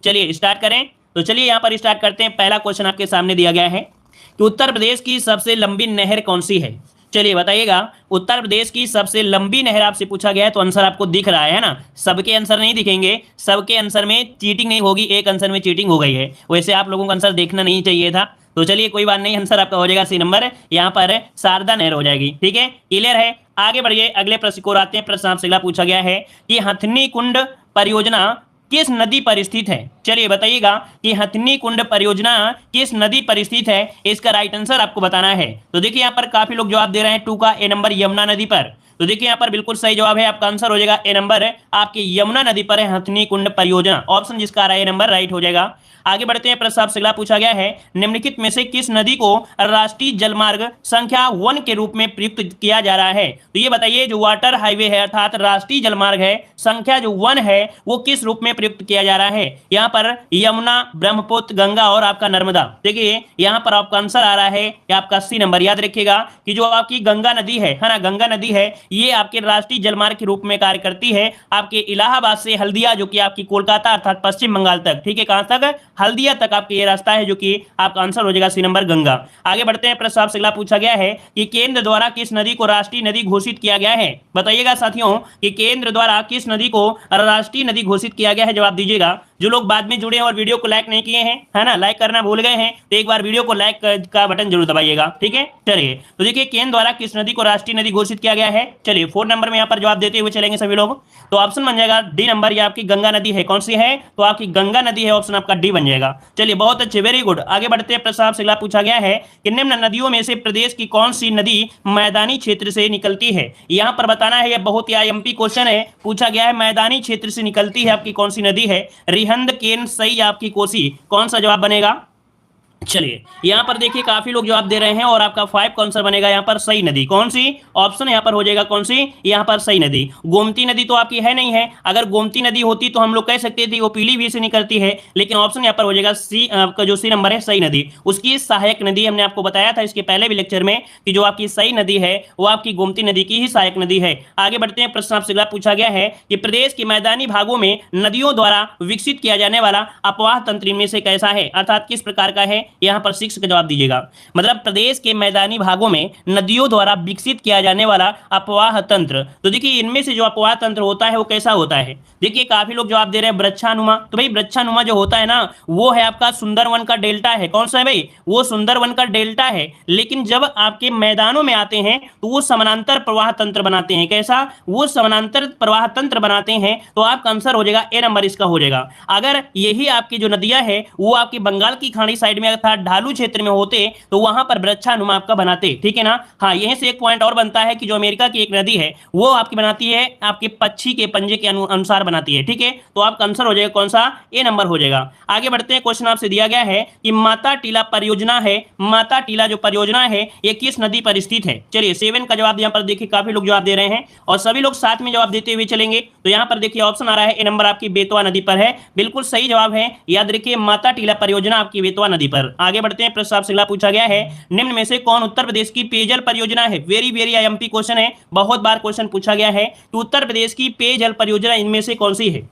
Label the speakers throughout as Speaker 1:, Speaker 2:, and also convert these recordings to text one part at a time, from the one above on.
Speaker 1: चलिए स्टार्ट करें। तो चलिए यहाँ पर स्टार्ट करते हैं। पहला क्वेश्चन आपके सामने दिया गया है कि उत्तर प्रदेश की सबसे लंबी नहर कौन सी है। चलिए बताइएगा, उत्तर प्रदेश की सबसे लंबी नहर आपसे पूछा गया है, तो आंसर आपको दिख रहा है ना। सबके आंसर नहीं दिखेंगे, सबके आंसर में चीटिंग नहीं होगी, एक आंसर में चीटिंग हो गई है। वैसे आप लोगों को आंसर देखना नहीं चाहिए था। तो चलिए कोई बात नहीं, आंसर आपका हो जाएगा सी नंबर, यहाँ पर शारदा नहर हो जाएगी। ठीक है, क्लियर है। आगे बढ़िए, अगले प्रश्न को आते हैं। प्रश्न आपसे अगला पूछा गया है कि हथनी कुंड परियोजना किस नदी पर स्थित है। चलिए बताइएगा कि हथनी कुंड परियोजना किस नदी पर स्थित है, इसका राइट आंसर आपको बताना है। तो देखिए यहाँ पर काफी लोग जवाब दे रहे हैं 2 का ए नंबर यमुना नदी पर। तो देखिए यहाँ पर बिल्कुल सही जवाब है, आपका आंसर हो जाएगा ए नंबर, आपकी यमुना नदी पर है हथनी कुंड परियोजना। ऑप्शन जिसका आ रहा है ए नंबर राइट हो जाएगा। आगे बढ़ते हैं। प्रश्न आपसे अगला पूछा गया है, निम्नलिखित में से किस नदी को राष्ट्रीय जलमार्ग संख्या 1 के रूप में प्रयुक्त किया जा रहा है। तो ये बताइए, जो वाटर हाईवे है अर्थात राष्ट्रीय जलमार्ग है संख्या जो 1 है, वो किस रूप में प्रयुक्त किया जा रहा है। यहाँ पर यमुना, ब्रह्मपुत्र, गंगा और आपका नर्मदा। देखिए यहाँ पर आपका आंसर आ रहा है आपका सी नंबर। याद रखिएगा कि जो आपकी गंगा नदी है ना, गंगा नदी है, ये आपके राष्ट्रीय जलमार्ग के रूप में कार्य करती है। आपके इलाहाबाद से हल्दिया, जो कि आपकी कोलकाता अर्थात पश्चिम बंगाल तक, ठीक है, कहां तक, हल्दिया तक आपके ये रास्ता है, जो कि आपका आंसर हो जाएगा सी नंबर गंगा। आगे बढ़ते हैं। प्रश्न आपसे अगला पूछा गया है कि केंद्र द्वारा किस नदी को राष्ट्रीय नदी घोषित किया गया है। बताइएगा साथियों कि केंद्र द्वारा किस नदी को राष्ट्रीय नदी घोषित किया गया है, जवाब दीजिएगा। जो लोग बाद में जुड़े हैं और वीडियो को लाइक नहीं किए हैं, है ना, लाइक करना भूल गए हैं, तो एक बार वीडियो को लाइक का बटन जरूर दबाइएगा। ठीक है, चलिए तो देखिए केंद्र द्वारा किस नदी को राष्ट्रीय नदी घोषित किया गया है। चलिए 4 नंबर में यहाँ पर जवाब देते हुए चलेंगे सभी लोग। तो ऑप्शन बन जाएगा डी नंबर, ये आपकी गंगा नदी है। कौन सी है, तो आपकी गंगा नदी है, ऑप्शन आपका डी बन जाएगा। चलिए बहुत अच्छे, वेरी गुड। आगे बढ़ते हैं। प्रश्न आपसे अगला पूछा गया है कि निम्न नदियों में से प्रदेश की कौन सी नदी मैदानी क्षेत्र से निकलती है। यहाँ पर बताना है, यह बहुत ही आईएमपी क्वेश्चन है, पूछा गया है मैदानी क्षेत्र से निकलती है आपकी कौन सी नदी है। रिहंद, केन, सई, आपकी कोसी, कौन सा जवाब बनेगा। चलिए यहां पर देखिए काफी लोग जवाब दे रहे हैं और आपका 5 का आंसर बनेगा यहां पर सई नदी। कौन सी, ऑप्शन यहां पर हो जाएगा कौन सी, यहां पर सई नदी। गोमती नदी तो आपकी है नहीं है, अगर गोमती नदी होती तो हम लोग कह सकते थे वो पीलीभीत से निकलती है, लेकिन ऑप्शन यहां पर हो जाएगा सी, आपका जो सी नंबर है सई नदी। उसकी सहायक नदी हमने आपको बताया था इसके पहले भी लेक्चर में कि जो आपकी सई नदी है वो आपकी गोमती नदी की ही सहायक नदी है। आगे बढ़ते हैं। प्रश्न आपसे अगला पूछा गया है कि प्रदेश के मैदानी भागों में नदियों द्वारा विकसित किया जाने वाला अपवाह तंत्र इनमें से कैसा है, अर्थात किस प्रकार का है। यहाँ पर 6 का जवाब दीजिएगा। मतलब प्रदेश के मैदानी भागों में नदियों द्वारा विकसित किया जाने वाला अपवाह तंत्र। तो देखिए इनमें से जो अपवाह तंत्र होता है वो कैसा होता है। देखिए काफी लोग जवाब दे रहे हैं वृक्षानुमा। तो भाई वृक्षानुमा जो होता है ना, वो है आपका सुंदरवन का डेल्टा है। कौन सा है भाई, वो सुंदरवन का डेल्टा है। लेकिन जब आपके मैदानों में आते हैं तो वो समानांतर प्रवाह तंत्र बनाते हैं। कैसा, वो समानांतर प्रवाह तंत्र बनाते हैं। तो आपका आंसर हो जाएगा ए नंबर, इसका हो जाएगा। अगर यही आपकी जो नदियां है वो आपकी बंगाल की खाड़ी साइड में अर्थात ढालू क्षेत्र में होते तो वहां पर वृक्षानुमा आपका बनाते। ठीक है ना। हाँ, यहीं से एक पॉइंट और बनता है कि जो अमेरिका की एक नदी है वो आपकी बनाती है आपके पक्षी के पंजे के अनुसार बनाती है। ठीक है, तो आपका आंसर हो जाएगा कौन सा, ए नंबर हो जाएगा। आगे बढ़ते हैं। क्वेश्चन आपसे दिया गया है कि माता टीला परियोजना है, माता टीला जो परियोजना है ये किस नदी पर स्थित है। चलिए 7 का जवाब यहाँ पर देखिए काफी लोग जवाब दे रहे हैं और सभी लोग साथ में जवाब देते हुए चलेंगे। तो यहाँ पर देखिए ऑप्शन आ रहा है ए नंबर, आपकी बेतवा नदी पर है। बिल्कुल सही जवाब है, याद रखिए माता टीला परियोजना आपकी बेतवा नदी पर। आगे बढ़ते हैं। प्रश्न आपसे अगला पूछा गया है, निम्न में से कौन उत्तर प्रदेश की पेयजल परियोजना है। वेरी वेरी आईएमपी क्वेश्चन है, बहुत बार क्वेश्चन पूछा गया है कि उत्तर प्रदेश की पेयजल परियोजना इनमें से कौन सी है।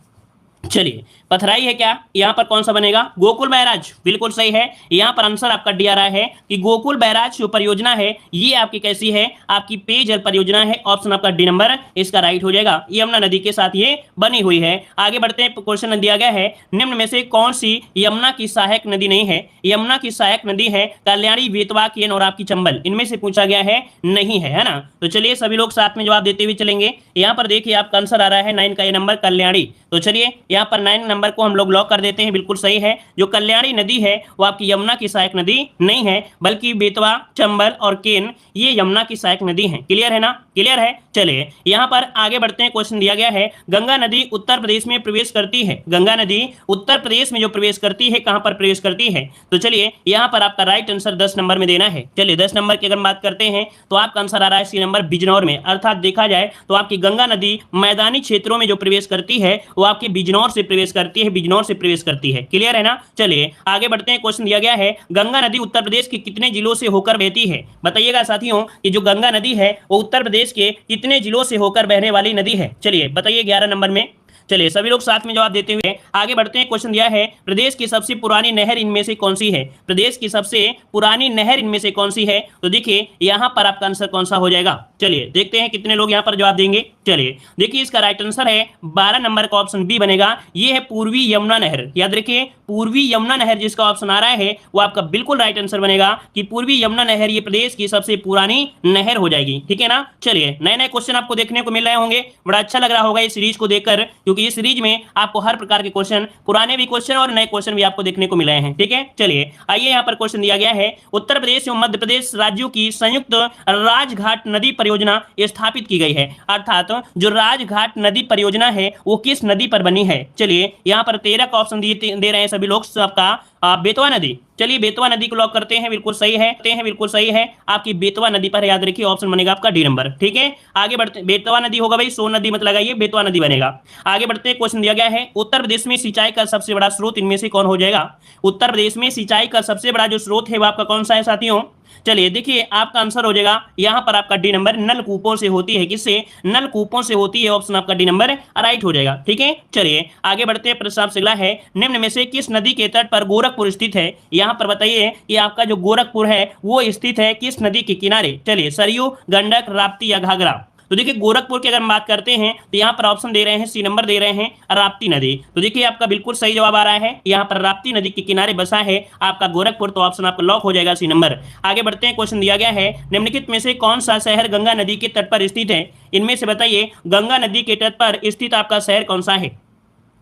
Speaker 1: चलिए पथराई है क्या, यहां पर कौन सा बनेगा, गोकुल बैराज। बिल्कुल सही है, यहां पर आंसर आपका डी आ रहा है कि गोकुल बैराज जो परियोजना है ये आपकी कैसी है, आपकी पेयजल परियोजना है। ऑप्शन आपका डी नंबर इसका राइट हो जाएगा। यमुना नदी के साथ ये बनी हुई है। आगे बढ़ते हैं। क्वेश्चन दिया गया है, निम्न में से कौन सी यमुना की सहायक नदी नहीं है। यमुना की सहायक नदी है कल्याणी, बेतवा, केन और आपकी चंबल, इनमें से पूछा गया है, नहीं है ना। तो चलिए सभी लोग साथ में जवाब देते हुए चलेंगे। यहाँ पर देखिए आपका आंसर आ रहा है 9 का ये नंबर, कल्याणी। तो चलिए यहाँ पर 9 नंबर को हम लोग लॉक कर देते हैं। बिल्कुल सही है, जो कल्याणी नदी है वो आपकी यमुना की सहायक नदी नहीं है, बल्कि बेतवा, चंबल और केन ये यमुना की सहायक नदी है। क्लियर है ना, क्लियर है। चलिए यहाँ पर आगे बढ़ते हैं। क्वेश्चन दिया गया है, गंगा नदी उत्तर प्रदेश में प्रवेश करती है। गंगा नदी उत्तर प्रदेश में जो प्रवेश करती है, कहां पर प्रवेश करती है। तो चलिए यहाँ पर आपका राइट आंसर 10 नंबर में देना है। चलिए 10 नंबर की अगर बात करते हैं तो आपका आंसर आ रहा है सी नंबर, बिजनौर में। अर्थात देखा जाए तो आपकी गंगा नदी मैदानी क्षेत्रों में जो प्रवेश करती है वो आपके बिजनौर से प्रवेश करती है, बिजनौर से प्रवेश करती है। क्लियर है ना। चलिए आगे बढ़ते हैं। क्वेश्चन दिया गया है, गंगा नदी उत्तर प्रदेश के कितने जिलों से होकर बहती है। बताइएगा साथियों कि जो गंगा नदी है वो उत्तर प्रदेश के कितने जिलों से होकर बहने वाली नदी है। चलिए बताइए 11 नंबर में। चलिए सभी लोग साथ में जवाब देते हुए आगे बढ़ते हैं। क्वेश्चन दिया है प्रदेश की सबसे पुरानी नहर इनमें से कौन सी है? प्रदेश की सबसे पुरानी नहर इनमें से कौन सी है? तो देखिए यहां पर आपका आंसर कौन सा हो जाएगा, चलिए देखते हैं कितने लोग यहां पर जवाब देंगे। चलिए देखिए इसका राइट आंसर है 12 नंबर का ऑप्शन बी बनेगा। ये है पूर्वी यमुना नहर। याद रखिए पूर्वी यमुना नहर जिसका ऑप्शन आ रहा है वो आपका बिल्कुल राइट आंसर बनेगा कि पूर्वी यमुना नहर ये प्रदेश की सबसे पुरानी नहर हो जाएगी। ठीक है ना। चलिए नए नए क्वेश्चन आपको देखने को मिल रहे होंगे, बड़ा अच्छा लग रहा होगा इस सीरीज को देखकर, क्योंकि इस सीरीज में आपको हर प्रकार के क्वेश्चन, पुराने भी क्वेश्चन और नए क्वेश्चन भी आपको देखने को मिल रहे हैं। ठीक है। चलिए आइए यहाँ पर क्वेश्चन दिया गया है उत्तर प्रदेश एवं मध्य प्रदेश राज्यों की संयुक्त राजघाट नदी परियोजना स्थापित की गई है। अर्थात जो राजघाट नदी परियोजना है वो किस नदी पर बनी है? चलिए यहाँ पर 13 का ऑप्शन दे रहे हैं सभी लोग सबका बेतवा नदी। चलिए बेतवा नदी को लॉक करते हैं, बिल्कुल सही है, बिल्कुल सही है, आपकी बेतवा नदी पर। याद रखिए ऑप्शन बनेगा आपका डी नंबर। ठीक है आगे बढ़ते, बेतवा नदी होगा भाई, सोन नदी मत लगाइए, बेतवा नदी बनेगा। आगे बढ़ते हैं। क्वेश्चन दिया गया है उत्तर प्रदेश में सिंचाई का सबसे बड़ा स्रोत इनमें से कौन हो जाएगा? उत्तर प्रदेश में सिंचाई का सबसे बड़ा जो स्रोत है वो आपका कौन सा है साथियों? चलिए देखिए आपका आंसर हो जाएगा यहां पर आपका डी नंबर, नलकूपों से होती है। किससे? नलकूपों से होती है। ऑप्शन आपका डी नंबर राइट हो जाएगा। ठीक है चलिए आगे बढ़ते हैं। प्रश्न आपसे अगला है निम्न में से किस नदी के तट पर गोरखपुर स्थित है? यहां पर बताइए कि आपका जो गोरखपुर है वो स्थित है किस नदी के किनारे? चलिए सरयू, गंडक, राप्ती या घाघरा? तो देखिए गोरखपुर की अगर हम बात करते हैं तो यहाँ पर ऑप्शन दे रहे हैं, सी नंबर दे रहे हैं, राप्ती नदी। तो देखिए आपका बिल्कुल सही जवाब आ रहा है, यहाँ पर राप्ती नदी के किनारे बसा है आपका गोरखपुर। तो ऑप्शन आपका लॉक हो जाएगा, सी नंबर। आगे बढ़ते हैं। क्वेश्चन दिया गया है निम्नलिखित में से कौन सा शहर गंगा नदी के तट पर स्थित है? इनमें से बताइए गंगा नदी के तट पर स्थित आपका शहर कौन सा है?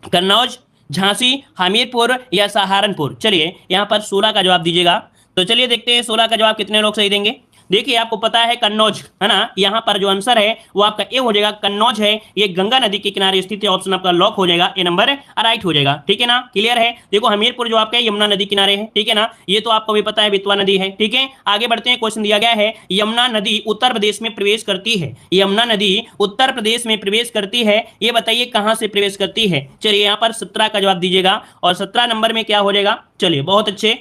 Speaker 1: कन्नौज, झांसी, हमीरपुर या सहारनपुर? चलिए यहाँ पर 16 का जवाब दीजिएगा। तो चलिए देखते हैं 16 का जवाब कितने लोग सही देंगे। देखिए आपको पता है कन्नौज है ना, यहाँ पर जो आंसर है वो आपका ए हो जाएगा। कन्नौज है ये गंगा नदी के किनारे स्थित है। ऑप्शन आपका लॉक हो जाएगा, ए नंबर राइट हो जाएगा। ठीक है ना, क्लियर है। देखो हमीरपुर जो आपका यमुना नदी किनारे है। ठीक है ना, ये तो आपको भी पता है बेतवा नदी है। ठीक है आगे बढ़ते हैं। क्वेश्चन दिया गया है यमुना नदी उत्तर प्रदेश में प्रवेश करती है। यमुना नदी उत्तर प्रदेश में प्रवेश करती है, ये बताइए कहां से प्रवेश करती है? चलिए यहाँ पर 17 का जवाब दीजिएगा और 17 नंबर में क्या हो जाएगा? चलिए बहुत अच्छे,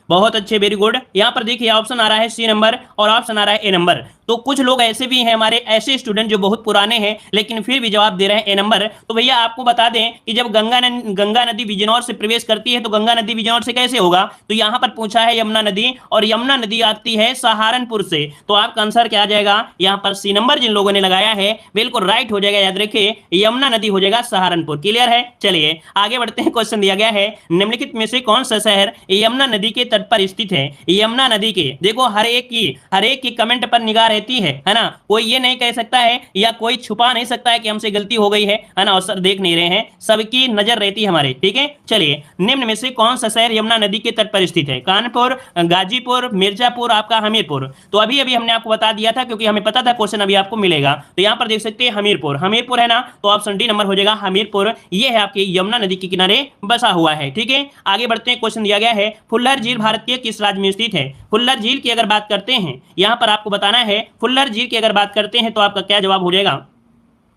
Speaker 1: बहुत अच्छे, वेरी गुड। यहाँ पर देखिए ऑप्शन आ रहा है सी नंबर और ऑप्शन आ रहा है ए नंबर। तो कुछ लोग ऐसे भी हैं हमारे, ऐसे स्टूडेंट जो बहुत पुराने हैं लेकिन फिर भी जवाब दे रहे हैं ए नंबर। तो भैया आपको बता दें कि जब गंगा नदी बिजनौर से प्रवेश करती है तो गंगा नदी बिजनौर से कैसे होगा? तो यहाँ पर पूछा है यमुना नदी, और यमुना नदी आती है सहारनपुर से। तो आपका आंसर क्या आ जाएगा? यहाँ पर सी नंबर जिन लोगों ने लगाया है बिल्कुल राइट हो जाएगा। याद रखिए यमुना नदी हो जाएगा सहारनपुर। क्लियर है। चलिए आगे बढ़ते हैं। क्वेश्चन दिया गया है निम्नलिखित में से कौन सा शहर यमुना नदी के तट पर स्थित है? यमुना नदी के, देखो हर एक की कमेंट पर निगाह रहती है ना, कोई ये नहीं कह सकता है या कोई छुपा नहीं सकता है कि हमसे गलती हो गई है ना, और सर देख नहीं रहे हैं, सबकी नजर रहती है हमारे। ठीक है चलिए निम्न में से कौन सा शहर यमुना नदी के तट पर स्थित है? कानपुर, गाजीपुर, मिर्जापुर, आपका हमीरपुर? तो अभी अभी हमने आपको बता दिया था क्योंकि हमें पता था क्वेश्चन अभी आपको मिलेगा। तो यहाँ पर देख सकते हैं हमीरपुर, हमीरपुर है ना, तो ऑप्शन डी नंबर हो जाएगा हमीरपुर। ये है आपके यमुना नदी के किनारे बसा हुआ है। ठीक है आगे बढ़ते हैं। क्वेश्चन दिया गया है फुल्लर झील भारत के किस राज्य में स्थित है? फुल्लर झील की अगर बात करते हैं, यहाँ पर आपको बताना है फुल्लर झील की अगर बात करते हैं तो आपका क्या जवाब हो जाएगा?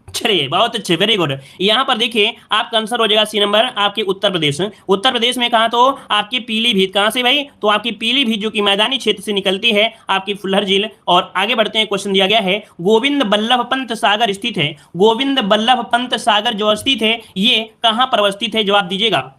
Speaker 1: चलिए बहुत अच्छे, वेरी गुड। यहां पर देखिए आपका आंसर हो जाएगा सी नंबर, आपके उत्तर प्रदेश। उत्तर प्रदेश में कहा तो आपकी पीलीभीत, कहां से भाई? तो आपकी पीलीभीत जो कि मैदानी क्षेत्र से निकलती है आपकी फुल्लर झील। और आगे बढ़ते हैं। क्वेश्चन दिया गया है गोविंद बल्लभ पंत सागर स्थित है। गोविंद बल्लभ पंत सागर जो स्थित है ये कहां पर अवस्थित है? जवाब दीजिएगा।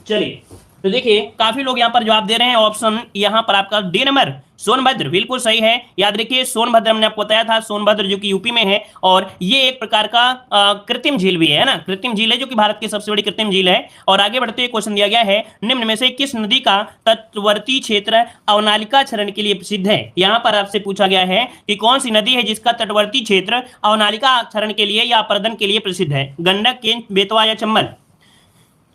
Speaker 1: चलिए तो देखिए काफी लोग यहाँ पर जवाब दे रहे हैं। ऑप्शन यहाँ पर आपका डी नंबर सोनभद्र बिल्कुल सही है। याद रखिए सोनभद्र हमने आपको बताया था, सोनभद्र जो कि यूपी में है, और ये एक प्रकार का कृत्रिम झील भी है ना, कृत्रिम झील है जो कि भारत की सबसे बड़ी कृत्रिम झील है। और आगे बढ़ते हुए क्वेश्चन दिया गया है निम्न में से किस नदी का तटवर्ती क्षेत्र अवनालिका क्षरण के लिए प्रसिद्ध है? यहाँ पर आपसे पूछा गया है कि कौन सी नदी है जिसका तटवर्ती क्षेत्र अवनालिका क्षरण के लिए या अपर्दन के लिए प्रसिद्ध है? गंडक, केंच, बेतवा या चंबल?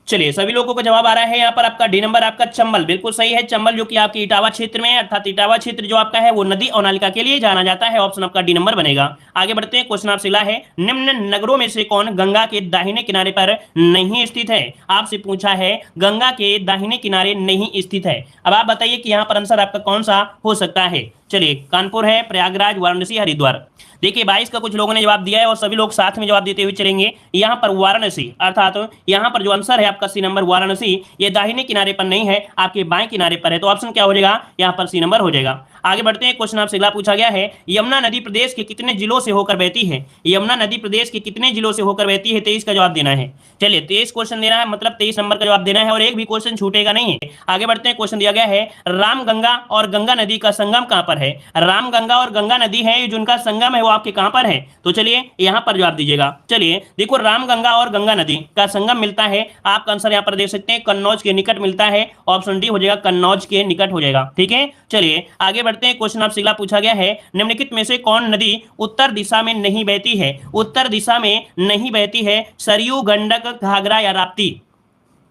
Speaker 1: चलिए सभी लोगों को जवाब आ रहा है यहाँ पर आपका डी नंबर, आपका चंबल बिल्कुल सही है। चंबल जो कि आपके इटावा क्षेत्र में है, अर्थात इटावा क्षेत्र जो आपका है वो नदी अवनालिका के लिए जाना जाता है। ऑप्शन आपका डी नंबर बनेगा। आगे बढ़ते हैं। क्वेश्चन आपसे मिला है निम्न नगरों में से कौन गंगा के दाहिने किनारे पर नहीं स्थित है? आपसे पूछा है गंगा के दाहिने किनारे नहीं स्थित है। अब आप बताइए कि यहाँ पर आंसर आपका कौन सा हो सकता है? चलिए कानपुर है, प्रयागराज, वाराणसी, हरिद्वार? देखिए 22 का कुछ लोगों ने जवाब दिया है और सभी लोग साथ में जवाब देते हुए चलेंगे। यहाँ पर वाराणसी, अर्थात यहाँ पर जो आंसर है आपका सी नंबर वाराणसी, ये दाहिने किनारे पर नहीं है, आपके बाएं किनारे पर है। तो ऑप्शन क्या हो जाएगा? यहाँ पर सी नंबर हो जाएगा। आगे बढ़ते हैं, क्वेश्चन आपसे अगला पूछा गया है, यमुना नदी प्रदेश के कितने जिलों से होकर बहती है? यमुना नदी प्रदेश के कितने जिलों से होकर बहती है? 23 का जवाब देना है। चलिए 23 क्वेश्चन देना है, मतलब 23 नंबर का जवाब देना है और एक भी क्वेश्चन छूटेगा नहीं है। आगे बढ़ते हैं, क्वेश्चन दिया गया है, रामगंगा और गंगा नदी का संगम कहां पर है? रामगंगा और गंगा नदी है, जिनका संगम है वो आपके कहां पर है? तो चलिए यहां पर जवाब दीजिएगा। चलिए देखो, रामगंगा और गंगा नदी का संगम मिलता है, आपका आंसर यहां पर देख सकते हैं, कन्नौज के निकट मिलता है। ऑप्शन डी हो जाएगा, कन्नौज के निकट हो जाएगा। ठीक है, चलिए आगे बढ़ते हैं, क्वेश्चन आपसे अगला पूछा गया है, निम्नलिखित में से कौन नदी उत्तर दिशा में नहीं बहती है? उत्तर दिशा में नहीं बहती है, सरयू, गंडक, घाघरा या राप्ती?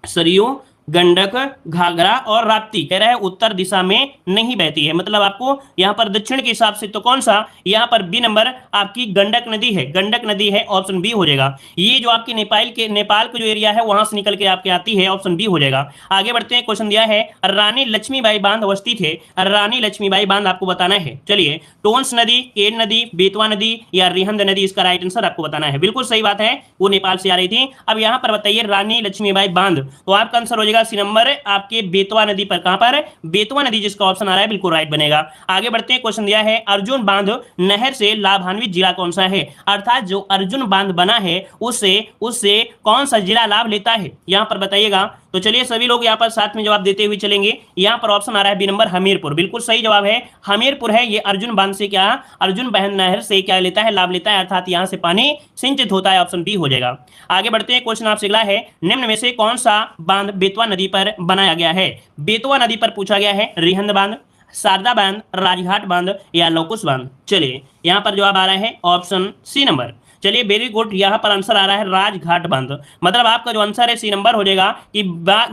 Speaker 1: सरयू, गंडक, घाघरा और राप्ती कह रहा है उत्तर दिशा में नहीं बहती है, मतलब आपको यहां पर दक्षिण के हिसाब से तो कौन सा, यहां पर बी नंबर आपकी गंडक नदी है, गंडक नदी है, ऑप्शन बी हो जाएगा। ये जो आपकी नेपाल का जो एरिया है वहां से निकल के आपके आती है, ऑप्शन बी हो जाएगा। आगे बढ़ते हैं, क्वेश्चन दिया है, रानी लक्ष्मीबाई बांध अवस्थित है, रानी लक्ष्मीबाई बांध आपको बताना है। चलिए, टोंस नदी, केन नदी, बेतवा नदी या रिहंद नदी, इसका राइट आंसर आपको बताना है। बिल्कुल सही बात है, वो नेपाल से आ रही थी। अब यहां पर बताइए रानी लक्ष्मीबाई बांध, तो आपका आंसर हो जाएगा सी नंबर आपके बेतवा नदी पर। कहां पर? बेतवा नदी, जिसका ऑप्शन आ रहा है बिल्कुल राइट बनेगा। आगे बढ़ते हैं, क्वेश्चन दिया है, अर्जुन बांध नहर से लाभान्वित जिला कौन सा है? अर्थात जो अर्जुन बांध बना है उससे कौन सा जिला लाभ लेता है, यहां पर बताइएगा। तो चलिए सभी लोग यहां पर साथ में जवाब देते हुए चलेंगे। यहां पर ऑप्शन आ रहा है बी नंबर, हमीरपुर। बिल्कुल सही जवाब है, हमीरपुर है। ये अर्जुन बांध से क्या, अर्जुन बहन नहर से क्या लेता है, लाभ लेता है, अर्थात यहां से पानी सिंचित होता है। ऑप्शन बी हो जाएगा। आगे बढ़ते हैं, क्वेश्चन आपसे अगला है, निम्न में से कौन सा बांध बेतवा नदी पर बनाया गया है? बेतवा नदी पर पूछा गया है, रिहंद बांध, शारदा बांध, राजघाट बांध या लवकुश बांध? चलिए यहां पर जवाब आ रहा है ऑप्शन सी नंबर। चलिए वेरी गुड, यहां पर आंसर आ रहा है राजघाट बांध, मतलब आपका जो आंसर है सी नंबर हो जाएगा कि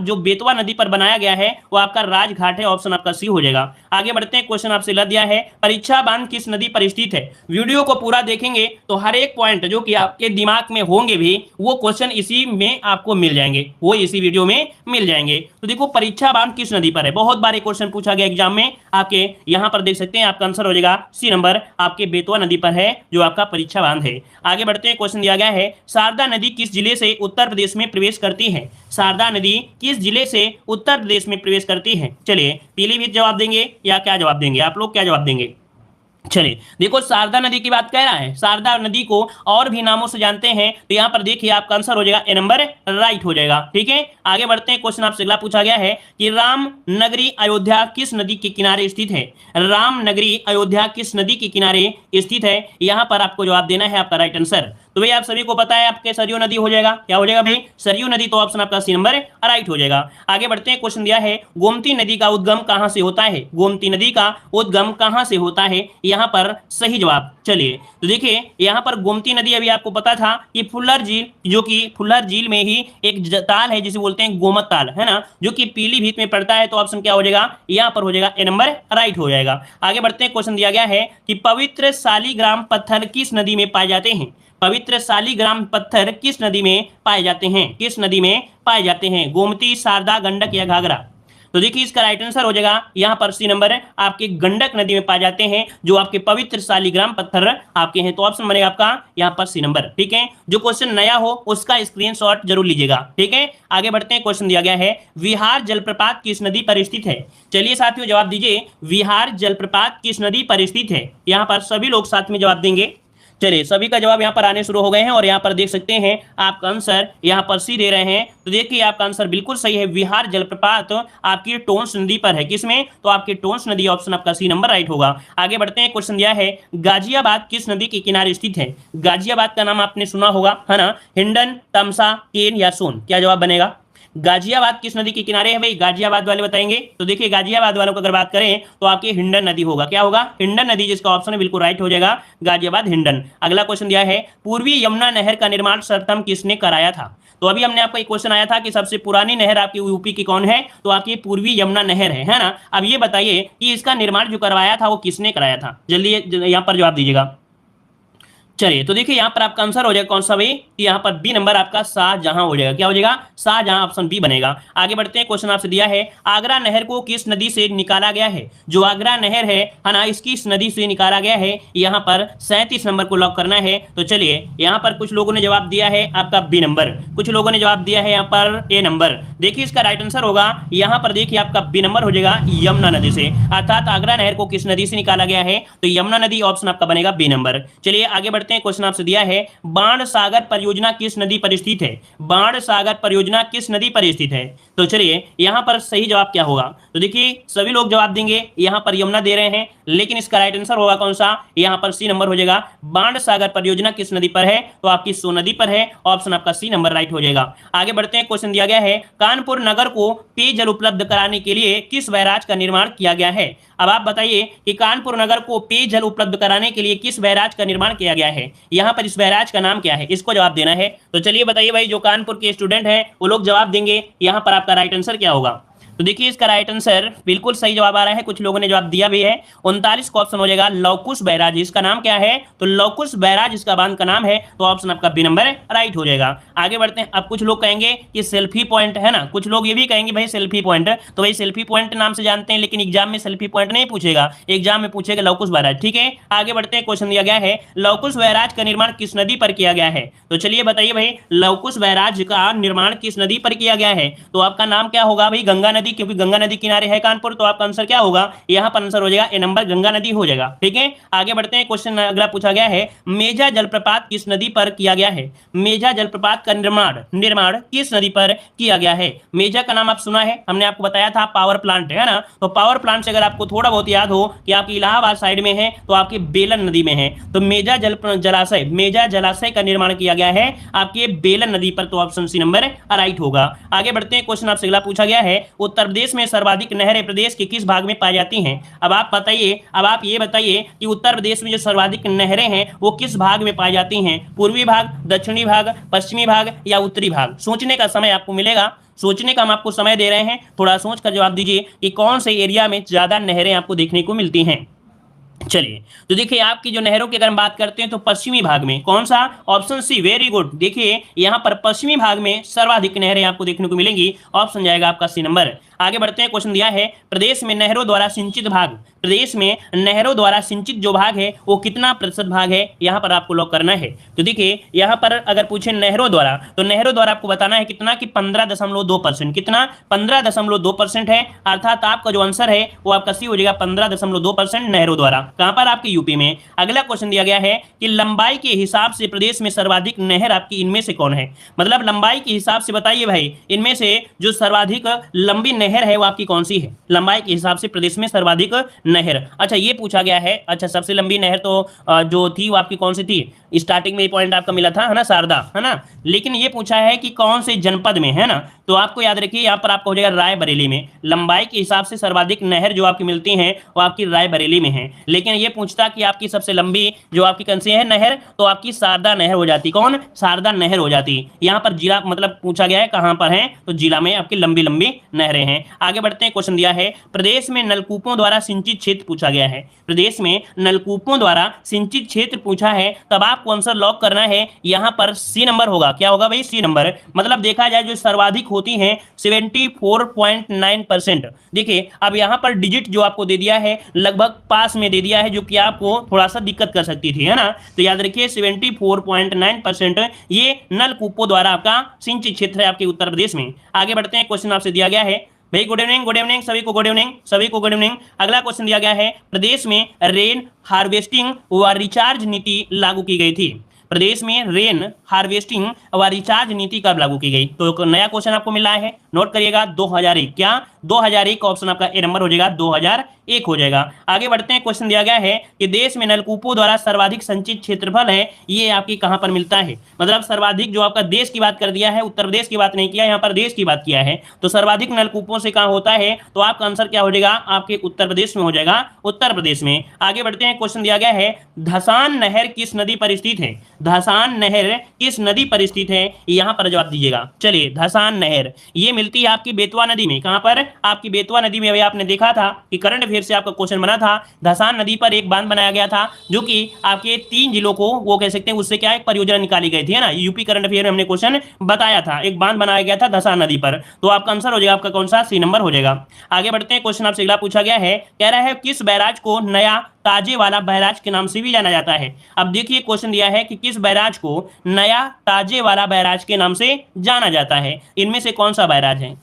Speaker 1: जो बेतवा नदी पर बनाया गया है वो आपका राजघाट है, ऑप्शन आपका सी हो जाएगा। आगे बढ़ते हैं, क्वेश्चन आपसे लग दिया है, परीक्षा बांध किस नदी पर स्थित है? वीडियो को पूरा देखेंगे तो हर एक पॉइंट जो कि आपके दिमाग में होंगे भी वो क्वेश्चन इसी में आपको मिल जाएंगे, वो इसी वीडियो में मिल जाएंगे। तो देखो, परीक्षा बांध किस नदी पर है, बहुत बार क्वेश्चन पूछा गया एग्जाम में, आपके यहां पर देख सकते हैं, आपका आंसर हो जाएगा सी नंबर, आपके बेतवा नदी पर है जो आपका परीक्षा बांध है। आगे बढ़ते हैं, क्वेश्चन दिया गया है, शारदा नदी किस जिले से उत्तर प्रदेश में प्रवेश करती है? शारदा नदी किस जिले से उत्तर प्रदेश में प्रवेश करती है? चलिए पीलीभीत जवाब देंगे या क्या जवाब देंगे, आप लोग क्या जवाब देंगे? चलिए देखो, शारदा नदी की बात कह रहा है, शारदा नदी को और भी नामों से जानते हैं, तो यहां पर देखिए आपका आंसर हो जाएगा ए नंबर, राइट हो जाएगा। ठीक है, आगे बढ़ते हैं, क्वेश्चन आपसे अगला पूछा गया है कि राम नगरी अयोध्या किस नदी के किनारे स्थित है? राम नगरी अयोध्या किस नदी के किनारे स्थित है? यहां पर आपको जवाब देना है, आपका राइट आंसर। तो भाई आप सभी को पता है आपके सरयू नदी हो जाएगा, क्या हो जाएगा भाई, सरयू नदी, तो ऑप्शन आपका सी नंबर राइट हो जाएगा। आगे बढ़ते हैं, क्वेश्चन दिया है, गोमती नदी का उद्गम कहां से होता है? गोमती नदी का उद्गम कहां से होता है? यहां पर सही जवाब। चलिए तो देखिए, यहां पर गोमती नदी अभी आपको पता था कि फुल्लर झील, जो कि फुल्लर झील में ही एक ताल है जिसे बोलते हैं गोमत ताल, है ना, जो कि पीलीभीत में पड़ता है, तो ऑप्शन क्या हो जाएगा, यहां पर हो जाएगा ए नंबर, राइट हो जाएगा। आगे बढ़ते हैं, क्वेश्चन दिया गया है कि पवित्र शालिग्राम पत्थर किस नदी में पाए जाते हैं? पवित्र शालिग्राम पत्थर किस नदी में पाए जाते हैं? किस नदी में पाए जाते हैं? गोमती, शारदा, गंडक या घाघरा? तो देखिए इसका राइट आंसर हो जाएगा यहां पर सी नंबर, आपके गंडक नदी में पाए जाते हैं जो आपके पवित्र शालिग्राम पत्थर आपके हैं, तो ऑप्शन बनेगा आपका यहां पर सी नंबर। ठीक है, जो क्वेश्चन नया हो उसका स्क्रीनशॉट जरूर लीजिएगा। ठीक है, आगे बढ़ते हैं, क्वेश्चन दिया गया है, विहार जलप्रपात किस नदी पर स्थित है? चलिए साथियों जवाब दीजिए, विहार जलप्रपात किस नदी पर स्थित है? यहां पर सभी लोग साथ में जवाब देंगे। चलिए सभी का जवाब यहाँ पर आने शुरू हो गए हैं और यहाँ पर देख सकते हैं आपका आंसर यहाँ पर सी दे रहे हैं, तो देखिए आपका आंसर बिल्कुल सही है, विहार जलप्रपात आपकी टोंस नदी पर है। किसमें? तो आपकी टोंस नदी, ऑप्शन आपका सी नंबर राइट होगा। आगे बढ़ते हैं, क्वेश्चन दिया है, गाजियाबाद किस नदी के किनारे स्थित है? गाजियाबाद का नाम आपने सुना होगा, है ना, हिंडन, तमसा, केन या सोन? क्या जवाब बनेगा? गाजियाबाद किस नदी के किनारे है भाई? गाजियाबाद वाले बताएंगे। तो देखिए गाजियाबाद वालों को अगर बात करें तो आपकी हिंडन नदी होगा। क्या होगा? हिंडन नदी, जिसका ऑप्शन है बिल्कुल राइट हो जाएगा, गाजियाबाद, हिंडन। अगला क्वेश्चन दिया है, पूर्वी यमुना नहर का निर्माण सर्वप्रथम किसने कराया था? तो अभी हमने आपको एक क्वेश्चन आया था कि सबसे पुरानी नहर आपकी यूपी की कौन है, तो आपकी पूर्वी यमुना नहर है ना। अब ये बताइए कि इसका निर्माण जो करवाया था वो किसने कराया था? जल्दी यहाँ पर जवाब दीजिएगा। चलिए तो देखिए यहाँ पर आपका आंसर हो जाएगा कौन सा भाई, यहाँ पर बी नंबर आपका शाहजहां हो जाएगा। क्या हो जाएगा? शाहजहां, ऑप्शन बी बनेगा। आगे बढ़ते हैं, क्वेश्चन आपसे दिया है आगरा नहर को किस नदी से निकाला गया है? जो आगरा नहर है ना, इसकी इस नदी से निकाला गया है। यहाँ पर 37 नंबर को लॉक करना है। तो चलिए यहाँ पर कुछ लोगों ने जवाब दिया है आपका बी नंबर, कुछ लोगों ने जवाब दिया है यहाँ पर ए नंबर। देखिए इसका राइट आंसर होगा यहाँ पर, देखिए आपका बी नंबर हो जाएगा यमुना नदी से, अर्थात आगरा नहर को किस नदी से निकाला गया है? तो यमुना नदी, ऑप्शन आपका बनेगा बी नंबर। चलिए आगे बढ़ते हैं, क्वेश्चन आपसे दिया है बाण सागर परियोजना किस नदी पर स्थित है? बाण सागर परियोजना किस नदी पर स्थित है? तो चलिए यहां पर सही जवाब क्या होगा? तो देखिए सभी लोग जवाब देंगे यहां पर यमुना दे रहे हैं, लेकिन इसका राइट आंसर होगा कौन सा? यहां पर सी नंबर हो जाएगा। बाण सागर परियोजना किस नदी पर है? तो आपकी सो नदी पर है, ऑप्शन आपका सी नंबर राइट हो जाएगा। आगे बढ़ते हैं, क्वेश्चन दिया गया है कानपुर नगर को पेयजल उपलब्ध कराने के लिए किस बैराज का निर्माण किया गया है? अब आप बताइए कि कानपुर नगर को पेयजल उपलब्ध कराने के लिए किस बैराज का निर्माण किया गया है? यहाँ पर इस बैराज का नाम क्या है? इसको जवाब देना है। तो चलिए बताइए भाई, जो कानपुर के स्टूडेंट हैं वो लोग जवाब देंगे, यहाँ पर आपका राइट आंसर क्या होगा? तो देखिए इसका राइट आंसर बिल्कुल सही जवाब आ रहा है, कुछ लोगों ने जवाब दिया भी है। 39 का ऑप्शन हो जाएगा लवकुश बैराज। इसका नाम क्या है? तो लवकुश बैराज इसका बांध का नाम है, तो ऑप्शन आपका बी नंबर राइट हो जाएगा। आगे बढ़ते हैं, अब कुछ लोग कहेंगे कि सेल्फी पॉइंट है ना, कुछ लोग ये भी कहेंगे भाई सेल्फी पॉइंट, तो भाई सेल्फी पॉइंट नाम से जानते हैं, लेकिन एग्जाम में सेल्फी पॉइंट नहीं पूछेगा, एग्जाम में पूछेगा लवकुश बैराज। ठीक है, आगे बढ़ते हैं, क्वेश्चन दिया गया है लवकुश बैराज का निर्माण किस नदी पर किया गया है? तो चलिए बताइए भाई, लवकुश बैराज का निर्माण किस नदी पर किया गया है? तो आपका नाम क्या होगा भाई? गंगा नदी, क्योंकि गंगा नदी किनारे है कानपुर, तो आपका आंसर क्या होगा? यहाँ पर आंसर हो जाएगा ए नंबर, गंगा नदी हो जाएगा। ठीक है, आगे बढ़ते हैं, क्वेश्चन अगला पूछा गया है मेजा जलप्रपात किस नदी पर किया गया है? मेजा जलप्रपात का निर्माण किस नदी पर किया गया है? मेजा का नाम आप सुना है, हमने आपको बताया था पावर प्लांट है ना, तो पावर प्लांट से अगर आपको थोड़ा बहुत याद हो कि आपकी इलाहाबाद साइड में है, तो आपकी बेलन नदी में है, तो मेजा जलाशय का निर्माण किया गया है आपके बेलन नदी पर, तो ऑप्शन सी नंबर राइट होगा। आगे बढ़ते हैं, क्वेश्चन आपसे अगला पूछा गया है उत्तर प्रदेश में सर्वाधिक नहरें प्रदेश के किस भाग में पाई जाती हैं? अब आप ये बताइए कि उत्तर प्रदेश में जो सर्वाधिक नहरें हैं वो किस भाग में पाई जाती हैं? पूर्वी भाग, दक्षिणी भाग, पश्चिमी भाग या उत्तरी भाग? सोचने का समय आपको मिलेगा, सोचने का हम आपको समय दे रहे हैं, थोड़ा सोच कर जवाब दीजिए कि कौन से एरिया में ज्यादा नहरें आपको देखने को मिलती हैं। चलिए तो देखिए आपकी जो नहरों की अगर हम बात करते हैं तो पश्चिमी भाग में, कौन सा? Option C, very good. देखिए यहां पर पश्चिमी भाग में सर्वाधिक नहरें आपको देखने को मिलेंगी, ऑप्शन जाएगा आपका सी नंबर। आगे बढ़ते हैं, क्वेश्चन दिया है प्रदेश में नहरों द्वारा सिंचित भाग, प्रदेश में नहरों द्वारा सिंचित जो भाग है वो कितना प्रतिशत भाग है? यहां पर आपको लॉक करना है। तो देखिए यहां पर अगर पूछे नहरों द्वारा, तो नहरों द्वारा आपको बताना है कितना, कि 15.2%। कितना? 15.2% है, अर्थात आपका जो आंसर है वो आपका सी हो जाएगा, 15.2% नहरों द्वारा। कहां पर? आपके यूपी में। अगला क्वेश्चन दिया गया है कि लंबाई के हिसाब से प्रदेश में सर्वाधिक नहर आपकी इनमें से कौन है? मतलब लंबाई के हिसाब से बताइए भाई, इनमें से जो सर्वाधिक लंबी नहर है वो आपकी कौन सी है? लंबाई के हिसाब से प्रदेश में सर्वाधिक नहर, अच्छा ये पूछा गया है। अच्छा सबसे लंबी नहर तो जो थी वो आपकी कौन सी थी? स्टार्टिंग में ये पॉइंट आपका मिला था है ना, शारदा है ना, लेकिन ये पूछा है कि कौन से जनपद में है ना, तो आपको याद रखिए यहाँ पर आपका हो जाएगा रायबरेली में। लंबाई के हिसाब से सर्वाधिक नहर जो आपकी मिलती हैं वो आपकी रायबरेली में है, लेकिन ये पूछता कि आपकी सबसे लंबी जो आपकी कौन सी है नहर, तो आपकी शारदा नहर हो जाती। कौन? शारदा नहर हो जाती। यहाँ पर जिला मतलब पूछा गया है कहाँ पर है, तो जिला में आपकी लंबी लंबी नहरें हैं। आगे बढ़ते हैं, क्वेश्चन दिया है प्रदेश में नलकूपों द्वारा सिंचित क्षेत्र पूछा गया है। प्रदेश में नलकूपों द्वारा सिंचित क्षेत्र पूछा है, तब आपको आंसर लॉक करना है, यहाँ पर सी नंबर होगा। क्या होगा भाई? C number. मतलब देखा जाए जो सर्वाधिक होती हैं 74.9%। देखिए अब यहाँ पर डिजिट जो आपको दे दिया है लगभग पास में दे दिया है, जो कि आपको थोड़ा सा दिक्कत कर सकती थी है ना, तो याद रखिए 74.9% ये नलकूपों द्वारा आपका सिंचित क्षेत्र है आपके उत्तर प्रदेश में। आगे बढ़ते हैं, क्वेश्चन आपसे दिया गया है भाई, गुड इवनिंग सभी को, गुड इवनिंग सभी को, गुड इवनिंग। अगला क्वेश्चन दिया गया है प्रदेश में रेन हार्वेस्टिंग व रिचार्ज नीति लागू की गई थी। प्रदेश में रेन हार्वेस्टिंग व रिचार्ज नीति कब लागू की गई? तो एक नया क्वेश्चन आपको मिला है, नोट करिएगा 2001। क्या? 2001 ऑप्शन आपका ए नंबर हो जाएगा, 2001 हो जाएगा। आगे बढ़ते हैं, क्वेश्चन दिया गया है कि देश में नलकूपों द्वारा सर्वाधिक संचित क्षेत्रफल है, ये आपकी कहां पर मिलता है? मतलब सर्वाधिक जो आपका देश की बात कर दिया है, उत्तर प्रदेश की बात नहीं किया, यहाँ पर देश की बात किया है, तो सर्वाधिक नलकूपों से कहां होता है? तो आपका आंसर क्या हो जाएगा? आपके उत्तर प्रदेश में हो जाएगा, उत्तर प्रदेश में। आगे बढ़ते हैं, क्वेश्चन दिया गया है धसान नहर किस नदी पर स्थित है? धसान नहर किस नदी पर स्थित है? यहां पर जवाब दीजिएगा। चलिए धसान नहर ये मिलती है आपकी बेतवा नदी में। कहां पर? आपकी बेतवा नदी में अभी आपने देखा था कि करंट अफेयर से आपका क्वेश्चन बना था, धसान नदी पर एक बांध बनाया गया था जो कि आपके 3 जिलों को वो कह सकते हैं उससे क्या एक परियोजना निकाली गई थी, है ना। यूपी करंट अफेयर में हमने क्वेश्चन बताया था, एक बांध बनाया गया था धसान नदी पर। तो आपका आंसर हो जाएगा आपका कौन सा, सी नंबर हो जाएगा। आगे बढ़ते हैं, क्वेश्चन आपसे अगला पूछा गया है, कह रहा है किस बैराज को नया ताजे वाला बैराज के नाम से भी जाना जाता है। अब देखिए क्वेश्चन दिया है कि किस बैराज को नया ताजे वाला बैराज के नाम से जाना जाता है, इनमें से कौन सा बैराज है।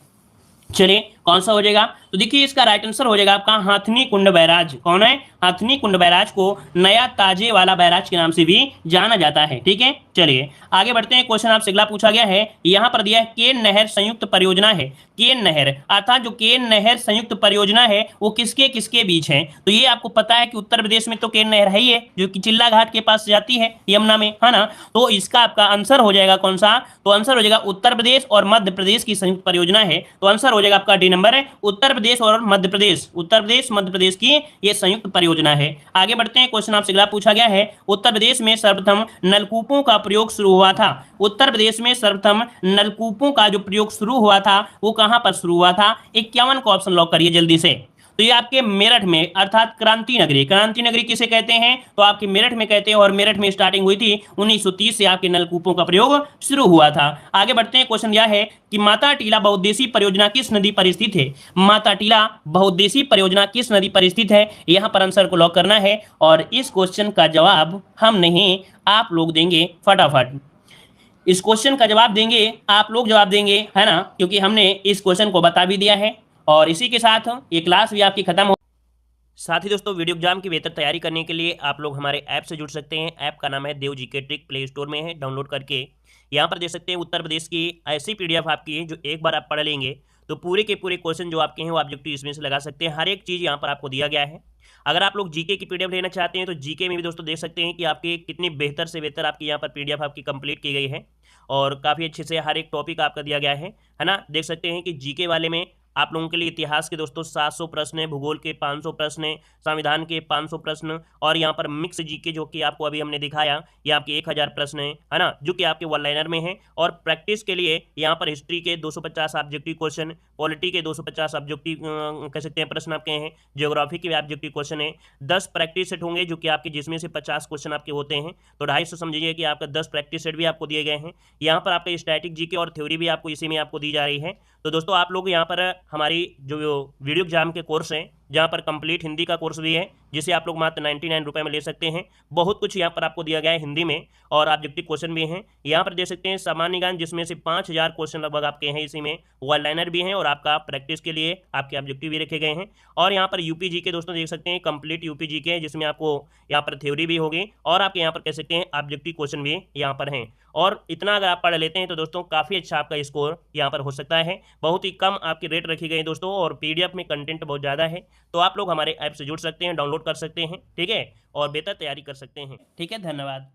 Speaker 1: चलिए कौन सा हो जाएगा, तो देखिए इसका राइट आंसर हो जाएगा आपका हाथनी कुंड बैराज। कौन है, हाथनी कुंड बैराज को नया ताजे वाला बैराज के नाम से भी जाना जाता है। ठीक है, चलिए आगे बढ़ते हैं, क्वेश्चन आपसे अगला पूछा गया है, यहां पर दिया है केन नहर संयुक्त परियोजना है। केन नहर अर्थात जो केन नहर संयुक्त परियोजना है वो किसके किसके बीच है। तो ये आपको पता है कि उत्तर प्रदेश में तो केन नहर है ही है, जो कि चिल्ला घाट के पास जाती है यमुना में, है ना। तो इसका आपका आंसर हो जाएगा कौन सा, तो आंसर हो जाएगा उत्तर प्रदेश और मध्य प्रदेश की संयुक्त परियोजना है। तो आंसर हो जाएगा आपका डी नंबर है, उत्तर प्रदेश और मध्य प्रदेश, उत्तर प्रदेश मध्य प्रदेश की ये संयुक्त परियोजना है। आगे बढ़ते हैं, क्वेश्चन आपसे अगला पूछा गया है, उत्तर प्रदेश में सर्वप्रथम नलकूपों का प्रयोग शुरू हुआ था। उत्तर प्रदेश में सर्वप्रथम नलकूपों का जो प्रयोग शुरू हुआ था वो कहां पर शुरू हुआ था। 51 को ऑप्शन लॉक करिए जल्दी से। तो ये आपके मेरठ में अर्थात क्रांति नगरी, क्रांति नगरी किसे कहते हैं, तो आपके मेरठ में कहते हैं, और मेरठ में स्टार्टिंग हुई थी 1930 से आपके नलकूपों का प्रयोग शुरू हुआ था। आगे बढ़ते हैं, क्वेश्चन यह है कि माता टीला बहुउद्देशीय परियोजना किस नदी पर स्थित है। माता टीला बहुउद्देशीय परियोजना किस नदी पर स्थित है, यहां पर आंसर को लॉक करना है, और इस क्वेश्चन का जवाब हम नहीं आप लोग देंगे फटाफट। इस क्वेश्चन का जवाब देंगे आप लोग, जवाब देंगे, है ना, क्योंकि हमने इस क्वेश्चन को बता भी दिया है। और इसी के साथ ये क्लास भी आपकी खत्म हो। साथ ही दोस्तों वीडियो एग्जाम की बेहतर तैयारी करने के लिए आप लोग हमारे ऐप से जुड़ सकते हैं। ऐप का नाम है देव जीके ट्रिक, प्ले स्टोर में है, डाउनलोड करके यहाँ पर देख सकते हैं उत्तर प्रदेश की ऐसी PDF आपकी है जो एक बार आप पढ़ लेंगे तो पूरे के पूरे क्वेश्चन जो आपके हैं वो ऑब्जेक्टिव इसमें से लगा सकते हैं। हर एक चीज़ यहाँ पर आपको दिया गया है। अगर आप लोग जीके की PDF लेना चाहते हैं तो जीके में भी दोस्तों देख सकते हैं कि आपकी कितनी बेहतर से बेहतर आपकी यहाँ पर PDF आपकी कंप्लीट की गई है, और काफ़ी अच्छे से हर एक टॉपिक आपका दिया गया है ना। देख सकते हैं कि जीके वाले में आप लोगों के लिए इतिहास के दोस्तों 700 प्रश्न है, भूगोल के 500 प्रश्न है, संविधान के 500 प्रश्न, और यहाँ पर मिक्स जीके जो कि आपको अभी हमने दिखाया ये आपके 1000 प्रश्न है ना, जो कि आपके वन लाइनर में है। और प्रैक्टिस के लिए यहाँ पर हिस्ट्री के 250 ऑब्जेक्टिव क्वेश्चन, पॉलिटी के 250 ऑब्जेक्टिव कह सकते हैं प्रश्न आपके हैं, ज्योग्राफी के भी ऑब्जेक्टिव क्वेश्चन है। 10 प्रैक्टिस सेट होंगे जो कि आपके जिसमें से 50 क्वेश्चन आपके होते हैं, तो 250 समझिए कि आपका 10 प्रैक्टिस सेट भी आपको दिए गए हैं। यहाँ पर आपका स्टैटिक जीके और थ्योरी भी आपको इसी में आपको दी जा रही है। तो दोस्तों आप लोग यहाँ पर हमारी जो वीडियो एग्जाम के कोर्स हैं, जहाँ पर कंप्लीट हिंदी का कोर्स भी है जिसे आप लोग मात्र 99 रुपये में ले सकते हैं। बहुत कुछ यहाँ पर आपको दिया गया है हिंदी में, और ऑब्जेक्टिव क्वेश्चन भी हैं। यहाँ पर देख सकते हैं सामान्य ज्ञान जिसमें से 5000 क्वेश्चन लगभग आपके हैं, इसी में वन लाइनर भी हैं, और आपका प्रैक्टिस के लिए आपके ऑब्जेक्टिव भी रखे गए हैं। और यहाँ पर यूपी जी के दोस्तों देख सकते हैं कंप्लीट यूपी जी के, जिसमें आपको यहाँ पर थ्योरी भी होगी और आपके यहाँ पर कह सकते हैं ऑब्जेक्टिव क्वेश्चन भी यहाँ पर हैं। और इतना अगर आप पढ़ लेते हैं तो दोस्तों काफ़ी अच्छा आपका स्कोर यहाँ पर हो सकता है। बहुत ही कम आपकी रेट रखी गई दोस्तों, और PDF में कंटेंट बहुत ज़्यादा है। तो आप लोग हमारे ऐप से जुड़ सकते हैं, डाउनलोड कर सकते हैं, ठीक है, और बेहतर तैयारी कर सकते हैं। ठीक है, धन्यवाद।